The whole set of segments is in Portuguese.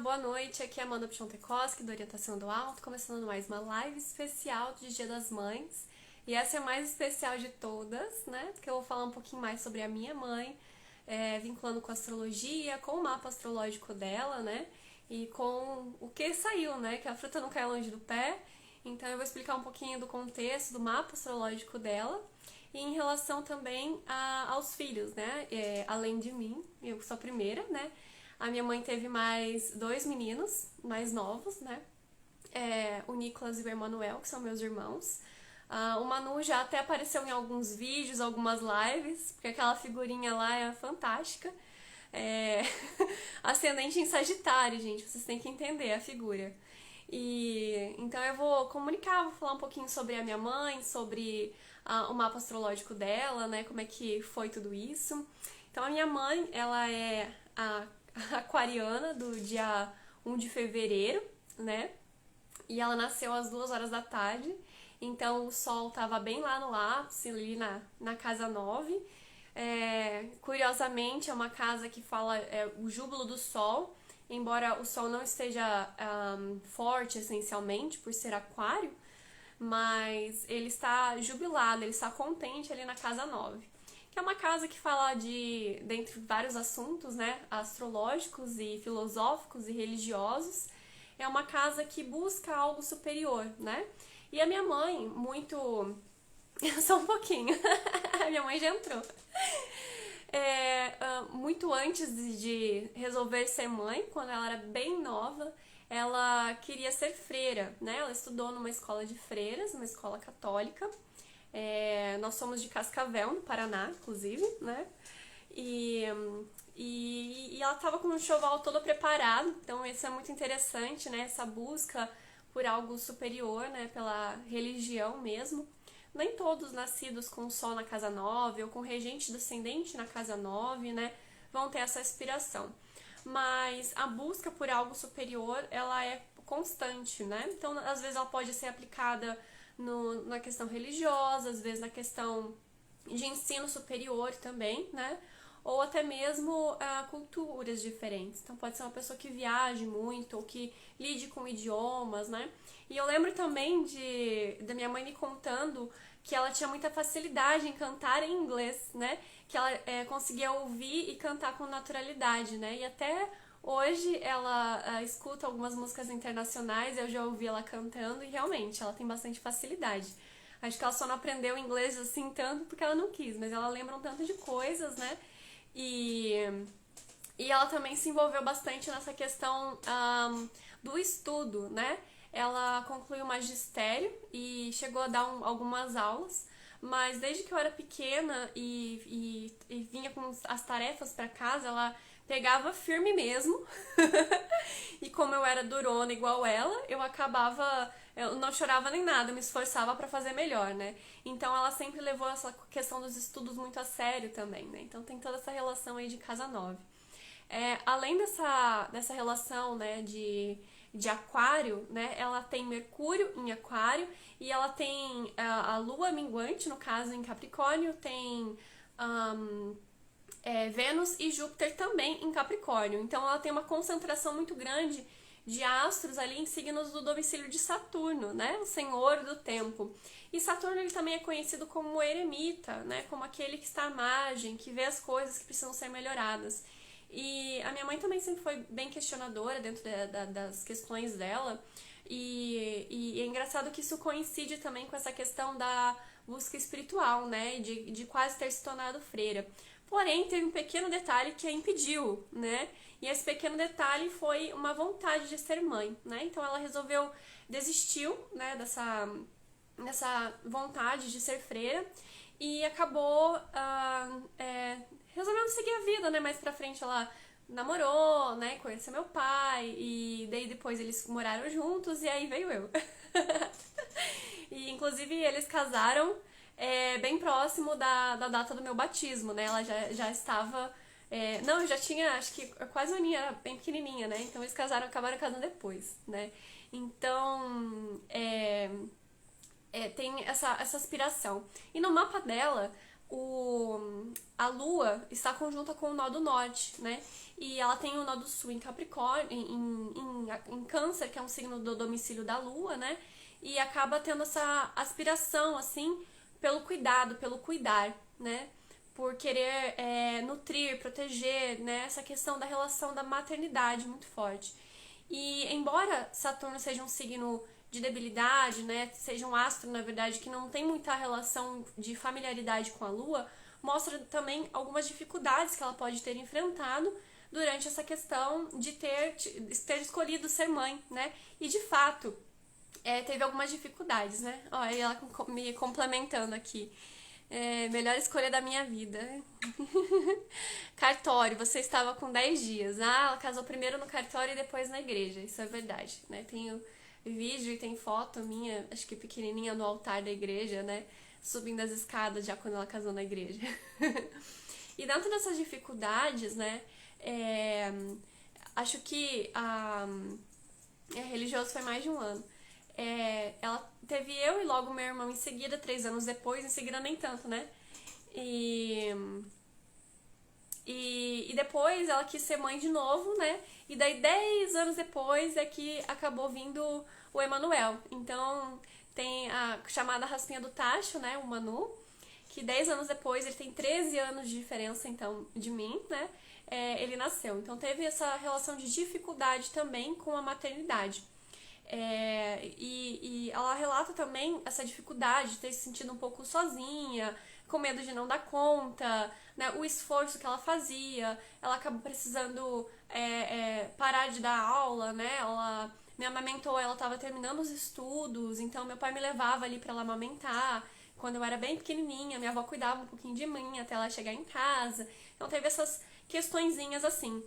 boa noite, aqui é a Amanda Pchontekoski, do Orientação do Alto, começando mais uma live especial de Dia das Mães. E essa é a mais especial de todas, né? Porque eu vou falar um pouquinho mais sobre a minha mãe, vinculando com a astrologia, com o mapa astrológico dela, né? E com o que saiu, né? Que a fruta não cai longe do pé. Então eu vou explicar um pouquinho do contexto do mapa astrológico dela. E em relação também aos filhos, né? Além de mim, eu sou a primeira, né? A minha mãe teve mais 2 meninos, mais novos, né? O Nicolas e o Emanuel, que são meus irmãos. O Manu já até apareceu em alguns vídeos, algumas lives, porque aquela figurinha lá é fantástica. Ascendente em Sagitário, gente, vocês têm que entender a figura. E então eu vou comunicar, vou falar um pouquinho sobre a minha mãe, sobre o mapa astrológico dela, né? Como é que foi tudo isso. Então a minha mãe, ela é a aquariana do dia 1 de fevereiro, né? E ela nasceu às 2 horas da tarde, então o sol tava bem lá no ápice, ali na casa 9. Curiosamente, é uma casa que fala o júbilo do sol, embora o sol não esteja forte essencialmente, por ser aquário, mas ele está jubilado, ele está contente ali na casa 9. Que é uma casa que fala dentre vários assuntos, né, astrológicos e filosóficos e religiosos. É uma casa que busca algo superior, né? E a minha mãe, muito... Só um pouquinho. A minha mãe já entrou. Muito antes de resolver ser mãe, quando ela era bem nova, ela queria ser freira, né? Ela estudou numa escola de freiras, uma escola católica. Nós somos de Cascavel, no Paraná, inclusive, né? E ela estava com o enxoval todo preparado, então isso é muito interessante, né? Essa busca por algo superior, né? Pela religião mesmo. Nem todos nascidos com o sol na casa 9 ou com regente descendente na casa 9, né? Vão ter essa aspiração. Mas a busca por algo superior, ela é constante, né? Então, às vezes ela pode ser aplicada na questão religiosa, às vezes na questão de ensino superior também, né? Ou até mesmo culturas diferentes. Então pode ser uma pessoa que viaje muito ou que lide com idiomas, né? E eu lembro também da minha mãe me contando que ela tinha muita facilidade em cantar em inglês, né? Que ela conseguia ouvir e cantar com naturalidade, né? E até hoje ela escuta algumas músicas internacionais, eu já ouvi ela cantando e realmente ela tem bastante facilidade. Acho que ela só não aprendeu inglês assim tanto porque ela não quis, mas ela lembra um tanto de coisas, né? E ela também se envolveu bastante nessa questão do estudo, né? Ela concluiu o magistério e chegou a dar algumas aulas, mas desde que eu era pequena e vinha com as tarefas para casa, ela pegava firme mesmo. E como eu era durona igual ela, eu não chorava nem nada, eu me esforçava para fazer melhor, né? Então ela sempre levou essa questão dos estudos muito a sério também, né? Então tem toda essa relação aí de casa 9. Além dessa relação, né, de aquário, né, ela tem Mercúrio em aquário e ela tem a lua minguante, no caso em Capricórnio, tem Vênus e Júpiter também em Capricórnio. Então ela tem uma concentração muito grande de astros ali em signos do domicílio de Saturno, né? O senhor do tempo. E Saturno ele também é conhecido como o eremita, né? Como aquele que está à margem, que vê as coisas que precisam ser melhoradas. E a minha mãe também sempre foi bem questionadora dentro das questões dela. E é engraçado que isso coincide também com essa questão da busca espiritual, né? De quase ter se tornado freira. Porém, teve um pequeno detalhe que a impediu, né? E esse pequeno detalhe foi uma vontade de ser mãe, né? Então ela desistiu, né, dessa vontade de ser freira e acabou resolvendo seguir a vida, né? Mais pra frente ela namorou, né? Conheceu meu pai e daí depois eles moraram juntos e aí veio eu. E inclusive eles casaram bem próximo da data do meu batismo, né? Ela já estava... não, eu já tinha, acho que quase uma aninha, era bem pequenininha, né? Então eles acabaram casando depois, né? Então, tem essa aspiração. E no mapa dela, a Lua está conjunta com o nó do norte, né? E ela tem o nó do sul em Capricórnio, em Câncer, que é um signo do domicílio da Lua, né? E acaba tendo essa aspiração, assim, pelo cuidado, pelo cuidar, né? Por querer nutrir, proteger, né? Essa questão da relação da maternidade muito forte. E embora Saturno seja um signo de debilidade, né, seja um astro, na verdade, que não tem muita relação de familiaridade com a Lua, mostra também algumas dificuldades que ela pode ter enfrentado durante essa questão de ter escolhido ser mãe, né? E de fato, teve algumas dificuldades, né? Olha ela me complementando aqui. Melhor escolha da minha vida. Cartório, você estava com 10 dias. Ah, ela casou primeiro no cartório e depois na igreja. Isso é verdade, né? Tenho vídeo e tem foto minha, acho que pequenininha, no altar da igreja, né? Subindo as escadas já quando ela casou na igreja. E dentro dessas dificuldades, né? Acho que a religioso foi mais de um ano. Ela teve eu e logo meu irmão em seguida, 3 anos depois, em seguida nem tanto, né? E depois ela quis ser mãe de novo, né? E daí 10 anos depois é que acabou vindo o Emanuel. Então tem a chamada raspinha do tacho, né? O Manu, que 10 anos depois, ele tem 13 anos de diferença então de mim, né? Ele nasceu. Então teve essa relação de dificuldade também com a maternidade. E ela relata também essa dificuldade de ter se sentido um pouco sozinha, com medo de não dar conta, né, o esforço que ela fazia, ela acabou precisando parar de dar aula, né, ela me amamentou, ela estava terminando os estudos, então meu pai me levava ali para ela amamentar, quando eu era bem pequenininha, minha avó cuidava um pouquinho de mim até ela chegar em casa, então teve essas questõezinhas assim,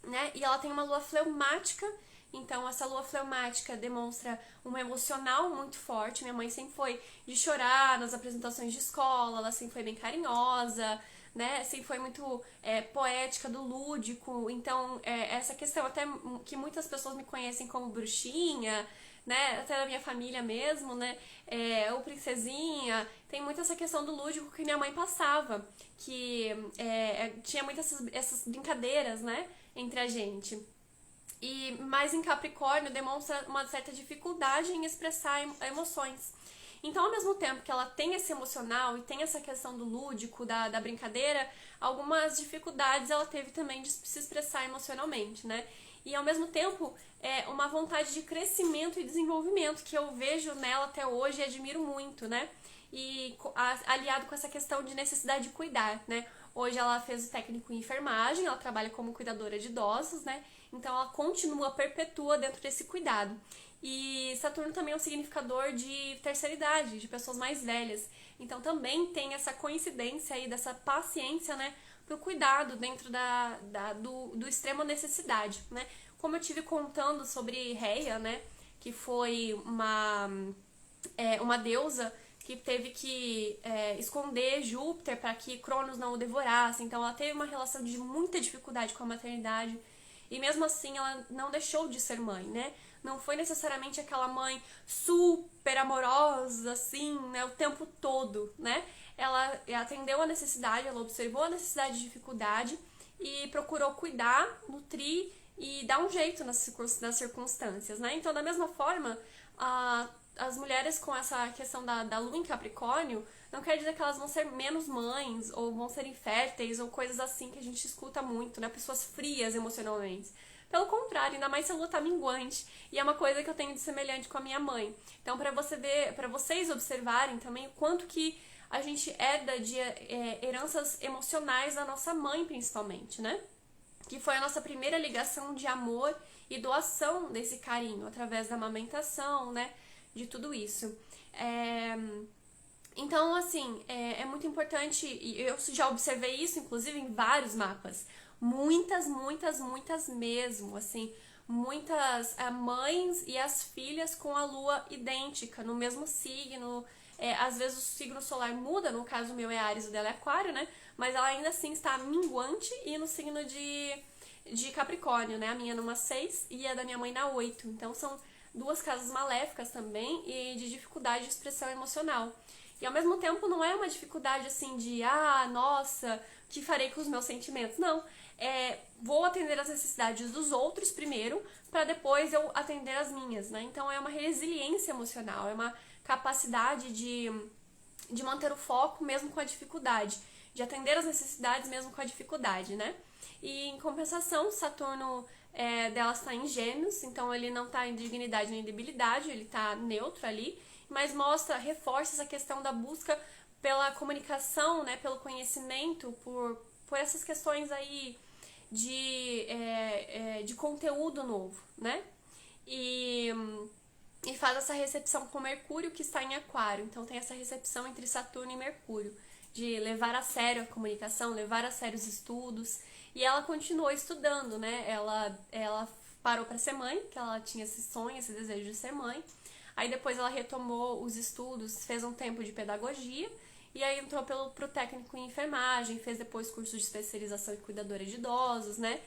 né, e ela tem uma lua fleumática. Então, essa lua fleumática demonstra um emocional muito forte. Minha mãe sempre foi de chorar nas apresentações de escola, ela sempre foi bem carinhosa, né? Sempre foi muito poética, do lúdico. Então, essa questão, até que muitas pessoas me conhecem como bruxinha, né? Até da minha família mesmo, né? Ou princesinha. Tem muito essa questão do lúdico que minha mãe passava, que tinha muitas essas brincadeiras, né? Entre a gente. Mas em Capricórnio demonstra uma certa dificuldade em expressar emoções. Então, ao mesmo tempo que ela tem esse emocional e tem essa questão do lúdico, da brincadeira, algumas dificuldades ela teve também de se expressar emocionalmente, né? E ao mesmo tempo, uma vontade de crescimento e desenvolvimento que eu vejo nela até hoje e admiro muito, né? E aliado com essa questão de necessidade de cuidar, né? Hoje ela fez o técnico em enfermagem, ela trabalha como cuidadora de idosos, né? Então ela continua, perpetua dentro desse cuidado. E Saturno também é um significador de terceira idade, de pessoas mais velhas. Então também tem essa coincidência aí dessa paciência, né, pro cuidado dentro do extrema necessidade, né? Como eu tive contando sobre Reia, né, que foi uma deusa que teve que esconder Júpiter para que Cronos não o devorasse. Então ela teve uma relação de muita dificuldade com a maternidade. E mesmo assim ela não deixou de ser mãe, né? Não foi necessariamente aquela mãe super amorosa, assim, né? O tempo todo, né? Ela atendeu a necessidade, ela observou a necessidade de dificuldade e procurou cuidar, nutrir e dar um jeito nas circunstâncias, né? Então, da mesma forma, as mulheres com essa questão da lua em Capricórnio não quer dizer que elas vão ser menos mães ou vão ser inférteis ou coisas assim que a gente escuta muito, né? Pessoas frias emocionalmente. Pelo contrário, ainda mais se a lua tá minguante. E é uma coisa que eu tenho de semelhante com a minha mãe. Então, para vocês observarem também o quanto que a gente herda de heranças emocionais da nossa mãe, principalmente, né? Que foi a nossa primeira ligação de amor e doação desse carinho, através da amamentação, né? De tudo isso. Então, assim, é muito importante, e eu já observei isso, inclusive, em vários mapas. Muitas mesmo, assim, muitas mães e as filhas com a lua idêntica, no mesmo signo. Às vezes o signo solar muda, no caso o meu é Áries, o dela é Aquário, né? Mas ela ainda assim está minguante e no signo de Capricórnio, né? A minha numa 6 e a da minha mãe na 8. Então são duas casas maléficas também e de dificuldade de expressão emocional. E ao mesmo tempo não é uma dificuldade assim de, ah, nossa, o que farei com os meus sentimentos? Não. Vou atender as necessidades dos outros primeiro, para depois eu atender as minhas, né? Então é uma resiliência emocional, é uma capacidade de manter o foco mesmo com a dificuldade, de atender as necessidades mesmo com a dificuldade, né? E em compensação, Saturno dela está em Gêmeos, então ele não está em dignidade nem debilidade, ele está neutro ali, mas reforça essa questão da busca pela comunicação, né, pelo conhecimento, por essas questões aí de conteúdo novo, né? E faz essa recepção com Mercúrio, que está em Aquário. Então tem essa recepção entre Saturno e Mercúrio, de levar a sério a comunicação, levar a sério os estudos. E ela continuou estudando, né? Ela parou para ser mãe, que ela tinha esse sonho, esse desejo de ser mãe. Aí depois ela retomou os estudos, fez um tempo de pedagogia, e aí entrou pro técnico em enfermagem, fez depois curso de especialização em cuidadora de idosos, né?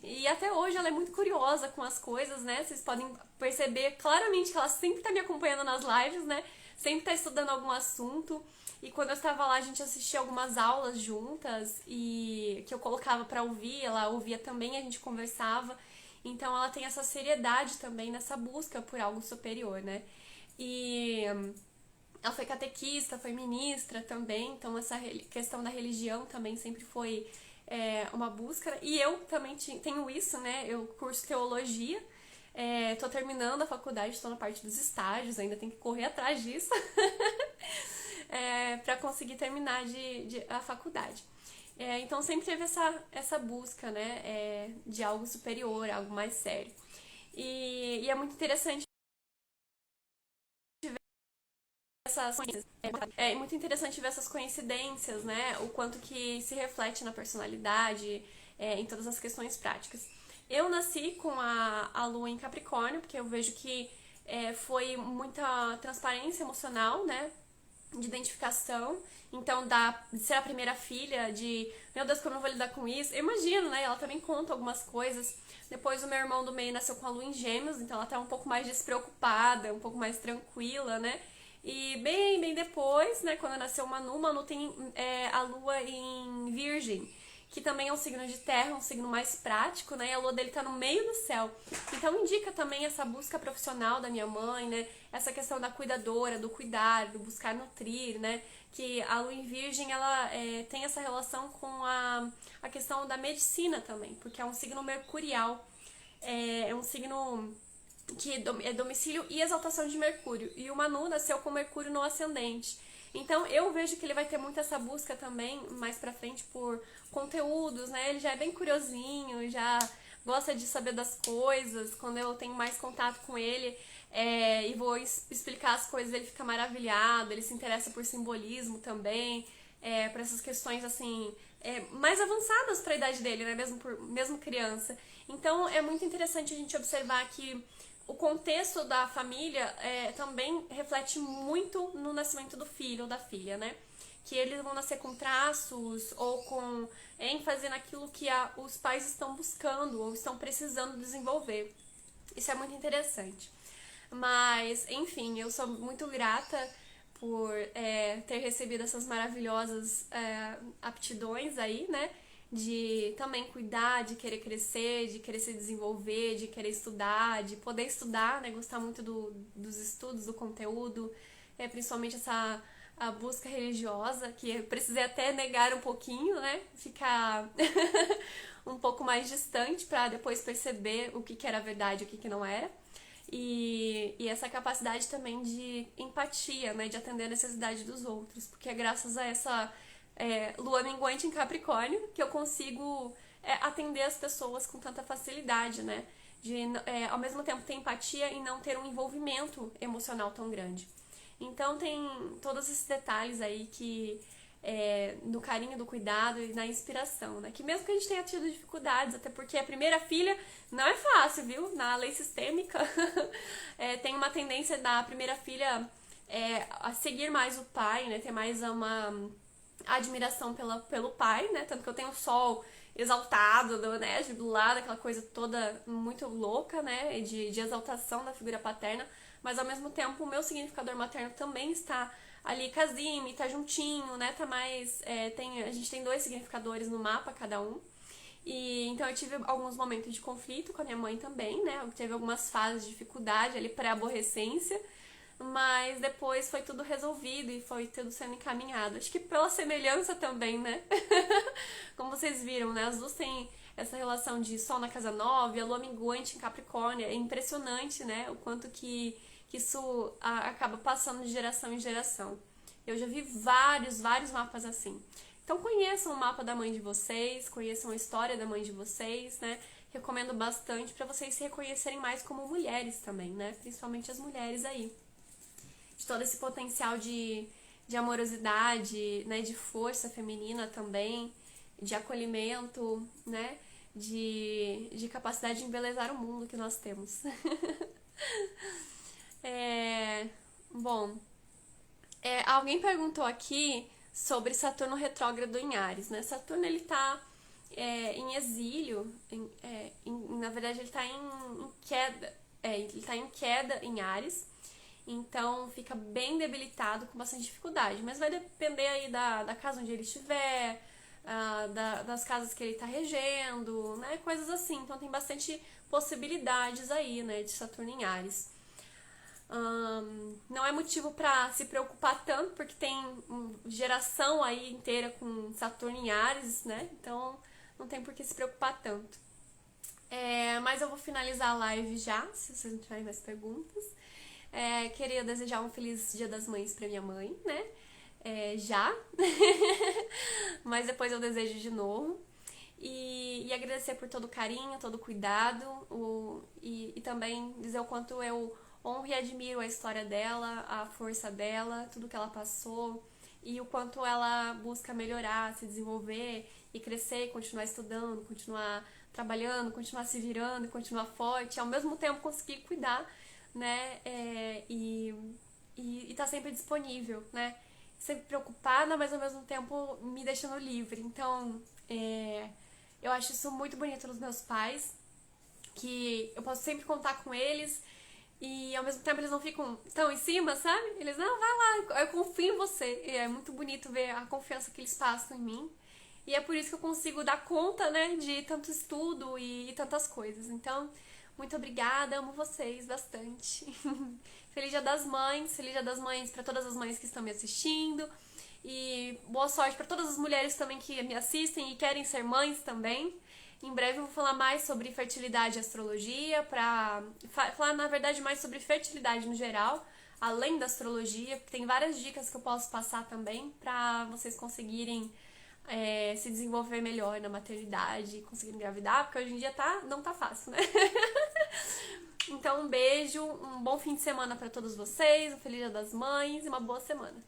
E até hoje ela é muito curiosa com as coisas, né? Vocês podem perceber claramente que ela sempre tá me acompanhando nas lives, né? Sempre tá estudando algum assunto. E quando eu estava lá, a gente assistia algumas aulas juntas e que eu colocava para ouvir, ela ouvia também, a gente conversava. Então ela tem essa seriedade também nessa busca por algo superior, né? E ela foi catequista, foi ministra também, então essa questão da religião também sempre foi uma busca. E eu também tenho isso, né? Eu curso teologia, tô terminando a faculdade, estou na parte dos estágios, ainda tenho que correr atrás disso para conseguir terminar a faculdade. Então sempre teve essa busca, né? De algo superior, algo mais sério. E é muito interessante é muito interessante ver essas coincidências, né? O quanto que se reflete na personalidade, em todas as questões práticas. Eu nasci com a lua em Capricórnio, porque eu vejo que foi muita transparência emocional, né? De identificação. Então, de ser a primeira filha, de meu Deus, como eu vou lidar com isso? Eu imagino, né? Ela também conta algumas coisas. Depois, o meu irmão do meio nasceu com a lua em Gêmeos, então ela tá um pouco mais despreocupada, um pouco mais tranquila, né? E bem depois, né, quando nasceu Manu tem a lua em Virgem, que também é um signo de terra, um signo mais prático, né, e a lua dele tá no meio do céu. Então indica também essa busca profissional da minha mãe, né, essa questão da cuidadora, do cuidar, do buscar nutrir, né, que a lua em Virgem, ela tem essa relação com a questão da medicina também, porque é um signo mercurial, é um signo que é domicílio e exaltação de Mercúrio. E o Manu nasceu com Mercúrio no ascendente. Então eu vejo que ele vai ter muito essa busca também mais pra frente por conteúdos, né? Ele já é bem curiosinho, já gosta de saber das coisas. Quando eu tenho mais contato com ele e vou explicar as coisas, ele fica maravilhado, ele se interessa por simbolismo também, por essas questões assim mais avançadas para a idade dele, né? Mesmo criança. Então é muito interessante a gente observar que o contexto da família também reflete muito no nascimento do filho ou da filha, né? Que eles vão nascer com traços ou com ênfase naquilo que os pais estão buscando ou estão precisando desenvolver. Isso é muito interessante. Mas, enfim, eu sou muito grata por ter recebido essas maravilhosas aptidões aí, né? De também cuidar, de querer crescer, de querer se desenvolver, de querer estudar, de poder estudar, né? Gostar muito dos estudos, do conteúdo, principalmente a busca religiosa, que eu precisei até negar um pouquinho, né? Ficar um pouco mais distante para depois perceber o que era verdade e o que não era. E essa capacidade também de empatia, né? De atender a necessidade dos outros, porque é graças a essa lua minguante em Capricórnio que eu consigo atender as pessoas com tanta facilidade, né? De ao mesmo tempo ter empatia e não ter um envolvimento emocional tão grande. Então tem todos esses detalhes aí que no carinho, do cuidado e na inspiração, né? Que mesmo que a gente tenha tido dificuldades, até porque a primeira filha não é fácil, viu? Na lei sistêmica tem uma tendência da primeira filha a seguir mais o pai, né? Ter mais uma admiração pelo pai, né? Tanto que eu tenho o sol exaltado, né? Do lado, aquela coisa toda muito louca, né? De exaltação da figura paterna, mas ao mesmo tempo o meu significador materno também está ali Kazimi, tá juntinho, né? Tá mais. A gente tem 2 significadores no mapa, cada um. E então eu tive alguns momentos de conflito com a minha mãe também, né? Teve algumas fases de dificuldade ali, pré-aborrecência, mas depois foi tudo resolvido e foi tudo sendo encaminhado. Acho que pela semelhança também, né? Como vocês viram, né? As duas têm essa relação de Sol na casa 9, a Lua minguante em Capricórnio. É impressionante, né? O quanto que isso acaba passando de geração em geração. Eu já vi vários mapas assim. Então conheçam o mapa da mãe de vocês, conheçam a história da mãe de vocês, né? Recomendo bastante para vocês se reconhecerem mais como mulheres também, né? Principalmente as mulheres aí. De todo esse potencial de amorosidade, né? De força feminina também, de acolhimento, né? De capacidade de embelezar o mundo que nós temos. Bom, alguém perguntou aqui sobre Saturno retrógrado em Áries, né? Saturno, ele tá em exílio, na verdade ele tá em queda, ele tá em queda em Áries, então fica bem debilitado, com bastante dificuldade, mas vai depender aí da casa onde ele estiver, das casas que ele tá regendo, né? Coisas assim, então tem bastante possibilidades aí, né, de Saturno em Áries. Não é motivo para se preocupar tanto, porque tem geração aí inteira com Saturno em Áries, né? Então não tem por que se preocupar tanto. Mas eu vou finalizar a live já, se vocês não tiverem mais perguntas. Queria desejar um feliz Dia das Mães para minha mãe, né? Já. Mas depois eu desejo de novo. E agradecer por todo o carinho, todo o cuidado, e também dizer o quanto eu honro e admiro a história dela, a força dela, tudo que ela passou e o quanto ela busca melhorar, se desenvolver e crescer, continuar estudando, continuar trabalhando, continuar se virando e continuar forte, ao mesmo tempo conseguir cuidar, né? E tá sempre disponível, né? Sempre preocupada, mas ao mesmo tempo me deixando livre. Então, eu acho isso muito bonito nos meus pais, que eu posso sempre contar com eles. E ao mesmo tempo eles não ficam tão em cima, sabe? Eles, não, vai lá, eu confio em você. E é muito bonito ver a confiança que eles passam em mim. E é por isso que eu consigo dar conta, né, de tanto estudo e tantas coisas. Então, muito obrigada, amo vocês bastante. Feliz Dia das Mães para todas as mães que estão me assistindo. E boa sorte para todas as mulheres também que me assistem e querem ser mães também. Em breve eu vou falar mais sobre fertilidade e astrologia, pra falar, na verdade, mais sobre fertilidade no geral, além da astrologia, porque tem várias dicas que eu posso passar também pra vocês conseguirem se desenvolver melhor na maternidade, conseguir engravidar, porque hoje em dia não tá fácil, né? Então, um beijo, um bom fim de semana pra todos vocês, um feliz Dia das Mães e uma boa semana.